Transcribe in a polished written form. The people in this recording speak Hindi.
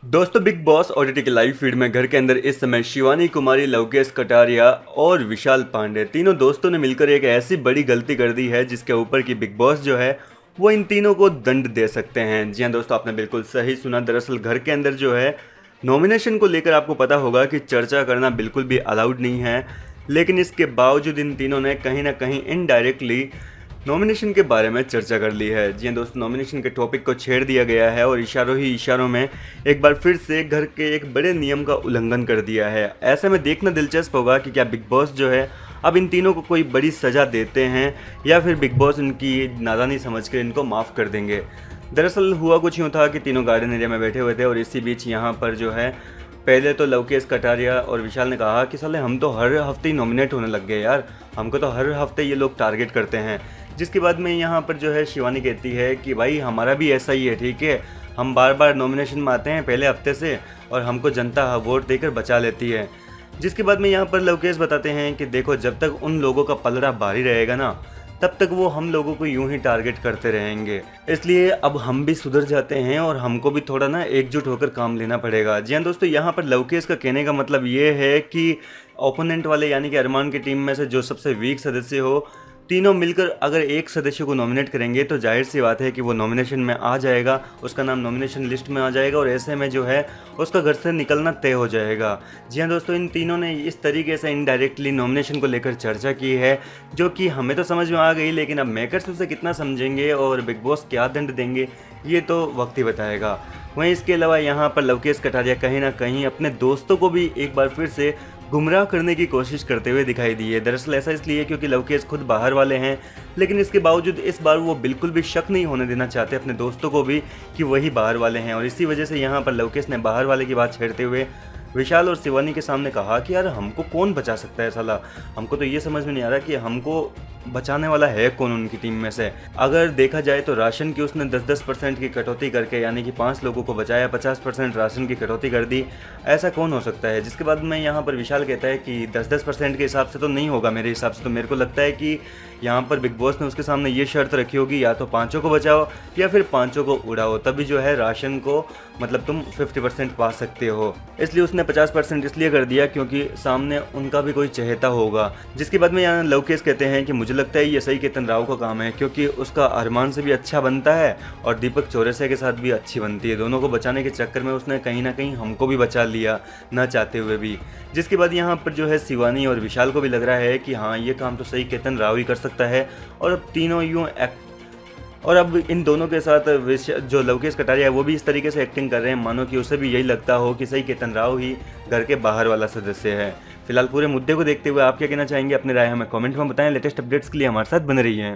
दोस्तों, बिग बॉस ओटीटी के लाइव फीड में घर के अंदर इस समय शिवानी कुमारी, लवकेश कटारिया और विशाल पांडे तीनों दोस्तों ने मिलकर एक ऐसी बड़ी गलती कर दी है जिसके ऊपर की बिग बॉस जो है वो इन तीनों को दंड दे सकते हैं। जी हाँ दोस्तों, आपने बिल्कुल सही सुना। दरअसल घर के अंदर जो है नॉमिनेशन को लेकर आपको पता होगा कि चर्चा करना बिल्कुल भी अलाउड नहीं है, लेकिन इसके बावजूद इन तीनों ने कहीं ना कहीं इनडायरेक्टली नॉमिनेशन के बारे में चर्चा कर ली है। जी हाँ दोस्तों, नॉमिनेशन के टॉपिक को छेड़ दिया गया है और इशारों ही इशारों में एक बार फिर से घर के एक बड़े नियम का उल्लंघन कर दिया है। ऐसे में देखना दिलचस्प होगा कि क्या बिग बॉस जो है अब इन तीनों को कोई बड़ी सज़ा देते हैं या फिर बिग बॉस इनकी नादानी समझकर इनको माफ़ कर देंगे। दरअसल हुआ कुछ यूँ था कि तीनों गार्डन एरिया में बैठे हुए थे और इसी बीच यहाँ पर जो है पहले तो लवकेश कटारिया और विशाल ने कहा कि साले हम तो हर हफ्ते ही नॉमिनेट होने लग गए यार, हमको तो हर हफ्ते ये लोग टारगेट करते हैं। जिसके बाद में यहाँ पर जो है शिवानी कहती है कि भाई हमारा भी ऐसा ही है, ठीक है, हम बार बार नॉमिनेशन में आते हैं पहले हफ्ते से और हमको जनता वोट देकर बचा लेती है। जिसके बाद में यहाँ पर लवकेश बताते हैं कि देखो, जब तक उन लोगों का पलड़ा भारी रहेगा ना तब तक वो हम लोगों को यूं ही टारगेट करते रहेंगे, इसलिए अब हम भी सुधर जाते हैं और हमको भी थोड़ा ना एकजुट होकर काम लेना पड़ेगा। जी हाँ दोस्तों, यहाँ पर लवकेश का कहने का मतलब ये है कि ओपोनेंट वाले यानी कि अरमान की टीम में से जो सबसे वीक सदस्य हो, तीनों मिलकर अगर एक सदस्य को नॉमिनेट करेंगे तो जाहिर सी बात है कि वो नॉमिनेशन में आ जाएगा, उसका नाम नॉमिनेशन लिस्ट में आ जाएगा और ऐसे में जो है उसका घर से निकलना तय हो जाएगा। जी हाँ दोस्तों, इन तीनों ने इस तरीके से इनडायरेक्टली नॉमिनेशन को लेकर चर्चा की है जो कि हमें तो समझ में आ गई, लेकिन अब मेकर्स उसे कितना समझेंगे और बिग बॉस क्या दंड देंगे ये तो वक्त ही बताएगा। वहीं इसके अलावा यहाँ पर लवकेश कटारिया कहीं ना कहीं अपने दोस्तों को भी एक बार फिर से गुमराह करने की कोशिश करते हुए दिखाई दी है। दरअसल ऐसा इसलिए क्योंकि लवकेश खुद बाहर वाले हैं, लेकिन इसके बावजूद इस बार वो बिल्कुल भी शक नहीं होने देना चाहते अपने दोस्तों को भी कि वही बाहर वाले हैं। और इसी वजह से यहाँ पर लवकेश ने बाहर वाले की बात छेड़ते हुए विशाल और शिवानी के सामने कहा कि यार हमको कौन बचा सकता है साला, हमको तो ये समझ में नहीं आ रहा कि हमको बचाने वाला है कौन उनकी टीम में से। अगर देखा जाए तो राशन की उसने 10% की कटौती करके यानी कि 5 लोगों को बचाया, 50% राशन की कटौती कर दी, ऐसा कौन हो सकता है। जिसके बाद में यहाँ पर विशाल कहता है कि 10% के हिसाब से तो नहीं होगा, मेरे हिसाब से तो मेरे को लगता है कि यहाँ पर बिग बॉस ने उसके सामने ये शर्त रखी होगी, या तो 5 को बचाओ या फिर 5 को उड़ाओ, तभी जो है राशन को मतलब तुम 50% पा सकते हो। इसलिए उसने 50% इसलिए कर दिया क्योंकि सामने उनका भी कोई चहेता होगा। जिसके बाद में यहाँ लवकेश कहते हैं कि मुझे लगता है ये सही केतन राव का काम है क्योंकि उसका अरमान से भी अच्छा बनता है और दीपक चौरसिया के साथ भी अच्छी बनती है। दोनों को बचाने के चक्कर में उसने कहीं ना कहीं हमको भी बचा लिया ना चाहते हुए भी। जिसके बाद यहाँ पर जो है शिवानी और विशाल को भी लग रहा है कि हाँ, ये काम तो सही केतन राव ही कर सकता है और अब तीनों यूँ और अब इन दोनों के साथ जो लवकेश कटारिया है वो भी इस तरीके से एक्टिंग कर रहे हैं मानो कि उसे भी यही लगता हो कि सही केतन राव ही घर के बाहर वाला सदस्य है। फिलहाल पूरे मुद्दे को देखते हुए आप क्या कहना चाहेंगे, अपनी राय हमें कमेंट में बताएं। लेटेस्ट अपडेट्स के लिए हमारे साथ बने रहिए।